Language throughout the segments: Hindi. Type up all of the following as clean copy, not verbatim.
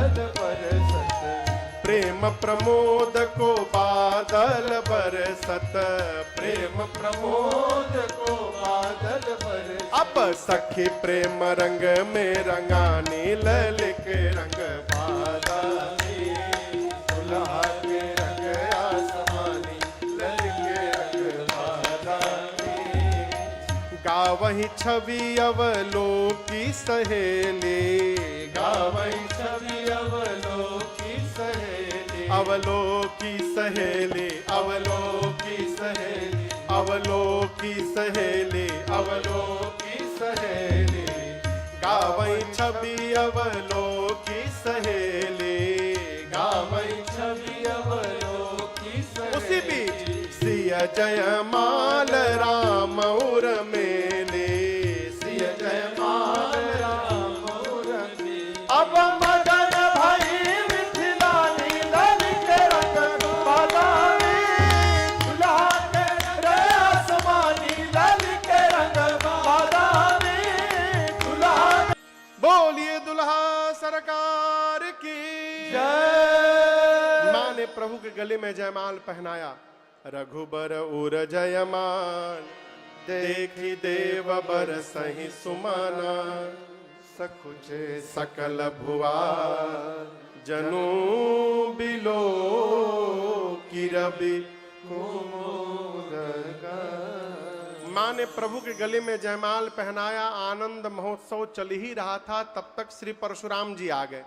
बादल बरसत, प्रेम प्रमोद को बादल बरसत, प्रेम प्रमोद को बादल बरसत। अब सखी प्रेम रंग में रंगानी ललिक रंग बादामी दुल्हा के रंग आसमानी, ललित रंग बादामी। गावही छवि अवलोकी सहेली, गावई छवि अवलोकी सहेली, अवलोकी सहेली, अवलोकी सहेली, अवलोकी सहेली, अवलोकी सहेली। गावई छवि अवलोकी सहेली। गावई छवि अवलोकी सहेली। उसी बीच सिय जयमाल राम उर मेले, सिय जयमाल राम उर्मी। अब मदन भई मिथिलानी, ललित रंग बादामी दुल्हा के रंग आसमानी, ललित रंग बादामी दुल्हा। बोलिए दुल्हा सरकार की जय। मां ने प्रभु के गले में जयमाल पहनाया। रघुबर उर जयमाल देखी देव बर सही सुमना, सकुचे सकल भुआ जनु बिलो की रवि मां ने प्रभु के गले में जयमाल पहनाया। आनंद महोत्सव चल ही रहा था, तब तक श्री परशुराम जी आ गए।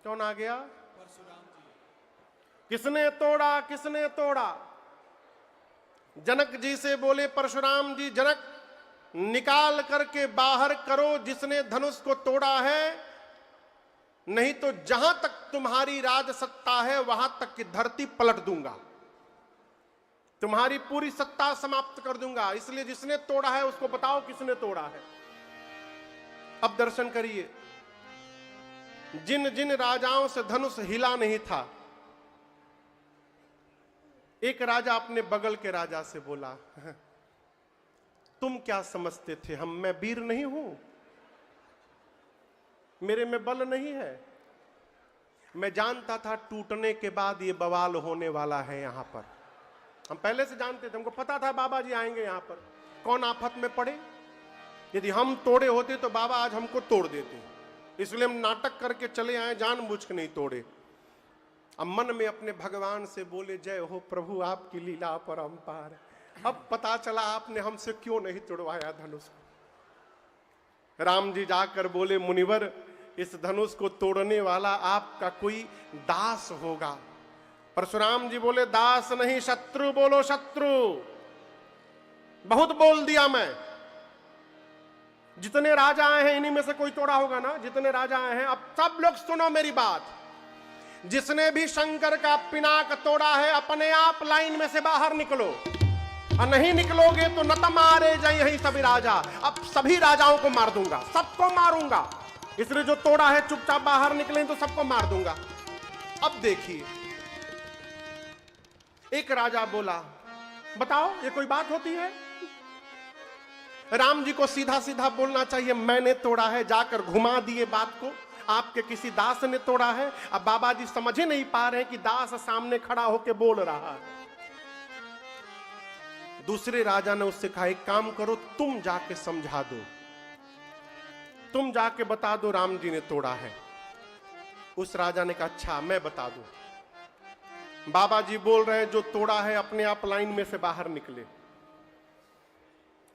कौन आ गया? परशुराम जी। किसने तोड़ा, किसने तोड़ा? जनक जी से बोले परशुराम जी, जनक निकाल करके बाहर करो जिसने धनुष को तोड़ा है, नहीं तो जहां तक तुम्हारी राज सत्ता है वहां तक की धरती पलट दूंगा, तुम्हारी पूरी सत्ता समाप्त कर दूंगा। इसलिए जिसने तोड़ा है उसको बताओ किसने तोड़ा है। अब दर्शन करिए, जिन जिन राजाओं से धनुष हिला नहीं था, एक राजा अपने बगल के राजा से बोला, तुम क्या समझते थे मैं वीर नहीं हूं, मेरे में बल नहीं है। मैं जानता था टूटने के बाद ये बवाल होने वाला है। यहां पर हम पहले से जानते थे, हमको पता था बाबा जी आएंगे यहां पर, कौन आफत में पड़े। यदि हम तोड़े होते तो बाबा आज हमको तोड़ देते, इसलिए हम नाटक करके चले आए, जानबूझ के नहीं तोड़े। अब मन में अपने भगवान से बोले, जय हो प्रभु आपकी लीला परंपार। अब पता चला आपने हमसे क्यों नहीं तोड़वाया धनुष को। राम जी जाकर बोले, मुनिवर इस धनुष को तोड़ने वाला आपका कोई दास होगा। परशुराम जी बोले, दास नहीं शत्रु बोलो, शत्रु। बहुत बोल दिया मैं, जितने राजा आए हैं इन्हीं में से कोई तोड़ा होगा ना, जितने राजा आए हैं। अब सब लोग सुनो मेरी बात, जिसने भी शंकर का पिनाक तोड़ा है अपने आप लाइन में से बाहर निकलो, और नहीं निकलोगे तो न तो मारे जाए यही सभी राजा। अब सभी राजाओं को मार दूंगा, सबको मारूंगा, इसलिए जो तोड़ा है चुपचाप बाहर निकले तो सबको मार दूंगा। अब देखिए, एक राजा बोला, बताओ ये कोई बात होती है? राम जी को सीधा सीधा बोलना चाहिए, मैंने तोड़ा है। जाकर घुमा दिए बात को, आपके किसी दास ने तोड़ा है। अब बाबा जी समझ ही नहीं पा रहे कि दास सामने खड़ा होकर बोल रहा है। दूसरे राजा ने उससे कहा, एक काम करो, तुम जाके समझा दो, तुम जाके बता दो राम जी ने तोड़ा है। उस राजा ने कहा, अच्छा मैं बता दूं। बाबा जी बोल रहे हैं जो तोड़ा है अपने आप लाइन में से बाहर निकले।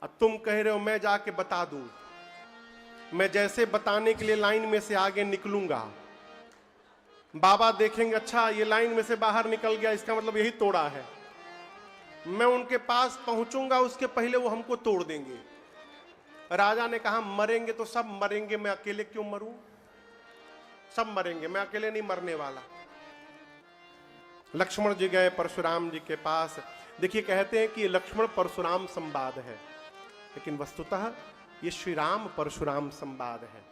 अब तुम कह रहे हो मैं जाके बता दूं। मैं जैसे बताने के लिए लाइन में से आगे निकलूंगा, बाबा देखेंगे अच्छा ये लाइन में से बाहर निकल गया, इसका मतलब यही तोड़ा है। मैं उनके पास पहुंचूंगा, उसके पहले वो हमको तोड़ देंगे। राजा ने कहा, मरेंगे तो सब मरेंगे, मैं अकेले क्यों मरूं? सब मरेंगे, मैं अकेले नहीं मरने वाला। लक्ष्मण जी गए परशुराम जी के पास। देखिए, कहते हैं कि ये लक्ष्मण परशुराम संवाद है, लेकिन वस्तुतः ये श्री राम परशुराम संवाद है।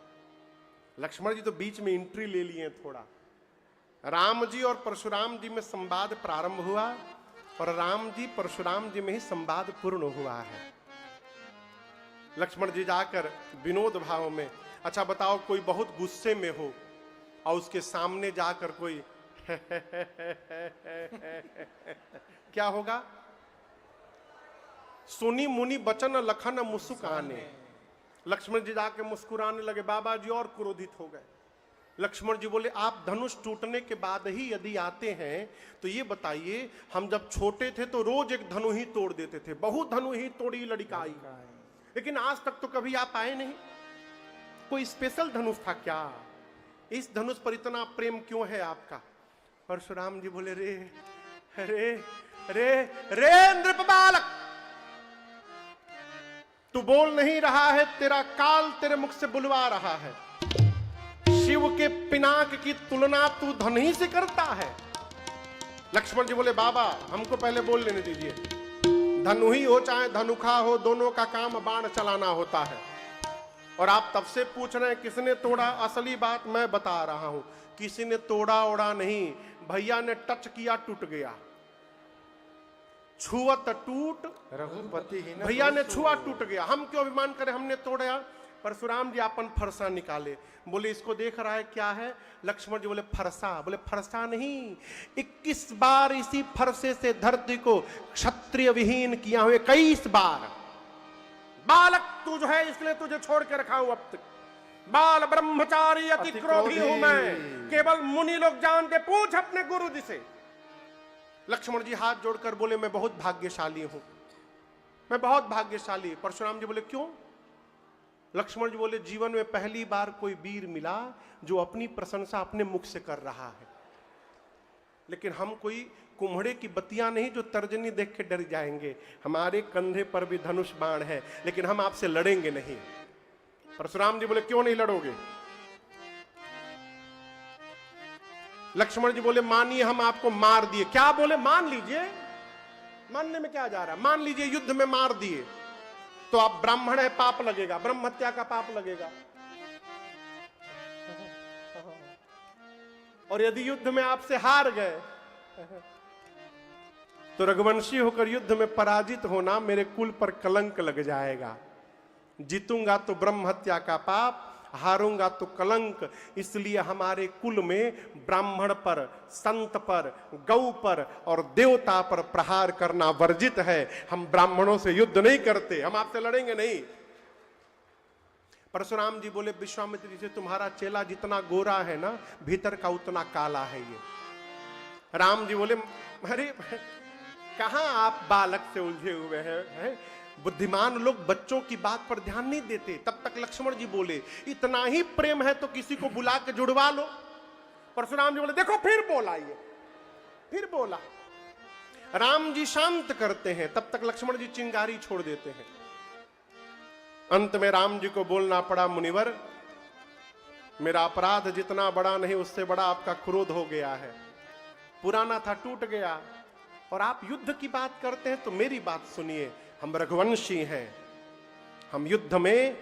लक्ष्मण जी तो बीच में एंट्री ले लिए थोड़ा। राम जी और परशुराम जी में संवाद प्रारंभ हुआ और राम जी परशुराम जी में ही संवाद पूर्ण हुआ है। लक्ष्मण जी जाकर विनोद भाव में, अच्छा बताओ कोई बहुत गुस्से में हो और उसके सामने जाकर कोई क्या होगा? सुनी मुनि बचन लखन मुस्कुराने। लक्ष्मण जी जाके मुस्कुराने लगे। बाबा जी और क्रोधित हो गए। लक्ष्मण जी बोले, आप धनुष टूटने के बाद ही यदि आते हैं तो ये बताइए, हम जब छोटे थे तो रोज एक धनु ही तोड़ देते थे, बहुत धनु ही तोड़ी लड़काई, लेकिन आज तक तो कभी आप आए नहीं। कोई स्पेशल धनुष था क्या? इस धनुष पर इतना प्रेम क्यों है आपका? परशुराम जी बोले, रे रे रे रे नृप बालक, तू बोल नहीं रहा है, तेरा काल तेरे मुख से बुलवा रहा है। शिव के पिनाक की तुलना तू धन ही से करता है। लक्ष्मण जी बोले, बाबा हमको पहले बोल लेने दीजिए। धनु ही हो चाहे धनुखा हो, दोनों का काम बाण चलाना होता है। और आप तब से पूछ रहे हैं किसने तोड़ा? असली बात मैं बता रहा हूं, किसी ने तोड़ा ओड़ा नहीं, भैया ने टच किया, टूट गया। छुअत टूट रघुपति ही न भैया ने छुआ, टूट गया। हम क्यों अभिमान करें हमने तोड़ा? परशुराम जी अपन फरसा निकाले, बोले इसको देख रहा है क्या है? लक्ष्मण जी बोले फरसा। बोले फरसा नहीं, 21 बार इसी फरसे से धरती को क्षत्रिय विहीन किया हुए, 21 बार। बालक तू जो है इसलिए तुझे छोड़ के रखा हूं अब तक। बाल ब्रह्मचारी अति क्रोधी हूं मैं, केवल मुनि लोग जानते, पूछ अपने गुरु जी से। लक्ष्मण जी हाथ जोड़कर बोले, मैं बहुत भाग्यशाली हूं, मैं बहुत भाग्यशाली। परशुराम जी बोले क्यों? लक्ष्मण जी बोले, जीवन में पहली बार कोई वीर मिला जो अपनी प्रशंसा अपने मुख से कर रहा है। लेकिन हम कोई कुम्हड़े की बत्तियां नहीं जो तर्जनी देख के डर जाएंगे। हमारे कंधे पर भी धनुष बाण है, लेकिन हम आपसे लड़ेंगे नहीं। परशुराम जी बोले, क्यों नहीं लड़ोगे? लक्ष्मण जी बोले, मानिए हम आपको मार दिए। क्या बोले? मान लीजिए, मानने में क्या जा रहा है? मान लीजिए युद्ध में मार दिए तो आप ब्राह्मण है, पाप लगेगा, ब्रह्म हत्या का पाप लगेगा। और यदि युद्ध में आपसे हार गए तो रघुवंशी होकर युद्ध में पराजित होना मेरे कुल पर कलंक लग जाएगा। जीतूंगा तो ब्रह्म हत्या का पाप, हारूंगा तो कलंक। इसलिए हमारे कुल में ब्राह्मण पर, संत पर, गौ पर और देवता पर प्रहार करना वर्जित है। हम ब्राह्मणों से युद्ध नहीं करते, हम आपसे लड़ेंगे नहीं। परशुराम जी बोले, विश्वामित्र जी से, तुम्हारा चेला जितना गोरा है ना, भीतर का उतना काला है ये। राम जी बोले, अरे कहां आप बालक से उलझे हुए हैं? बुद्धिमान लोग बच्चों की बात पर ध्यान नहीं देते। तब तक लक्ष्मण जी बोले, इतना ही प्रेम है तो किसी को बुला के जुड़वा लो। परशुराम जी बोले, देखो फिर बोला ये, फिर बोला। राम जी शांत करते हैं, तब तक लक्ष्मण जी चिंगारी छोड़ देते हैं। अंत में राम जी को बोलना पड़ा, मुनिवर मेरा अपराध जितना बड़ा नहीं उससे बड़ा आपका क्रोध हो गया है। पुराना था, टूट गया। और आप युद्ध की बात करते हैं तो मेरी बात सुनिए, हम रघुवंशी हैं। हम युद्ध में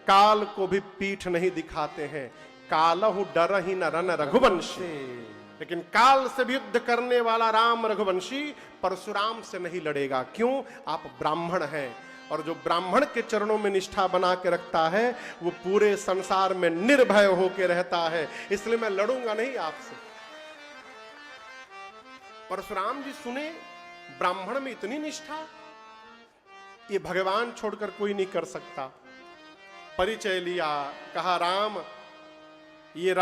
काल को भी पीठ नहीं दिखाते हैं। कालहु डर ही न रन रघुवंशी। लेकिन काल से भी युद्ध करने वाला राम रघुवंशी परशुराम से नहीं लड़ेगा। क्यों? आप ब्राह्मण हैं, और जो ब्राह्मण के चरणों में निष्ठा बना के रखता है वो पूरे संसार में निर्भय होकर रहता है। इसलिए मैं लड़ूंगा नहीं आपसे। परशुराम जी सुने, ब्राह्मण में इतनी निष्ठा, ये भगवान छोड़कर कोई नहीं कर सकता। परिचय लिया, कहा राम ये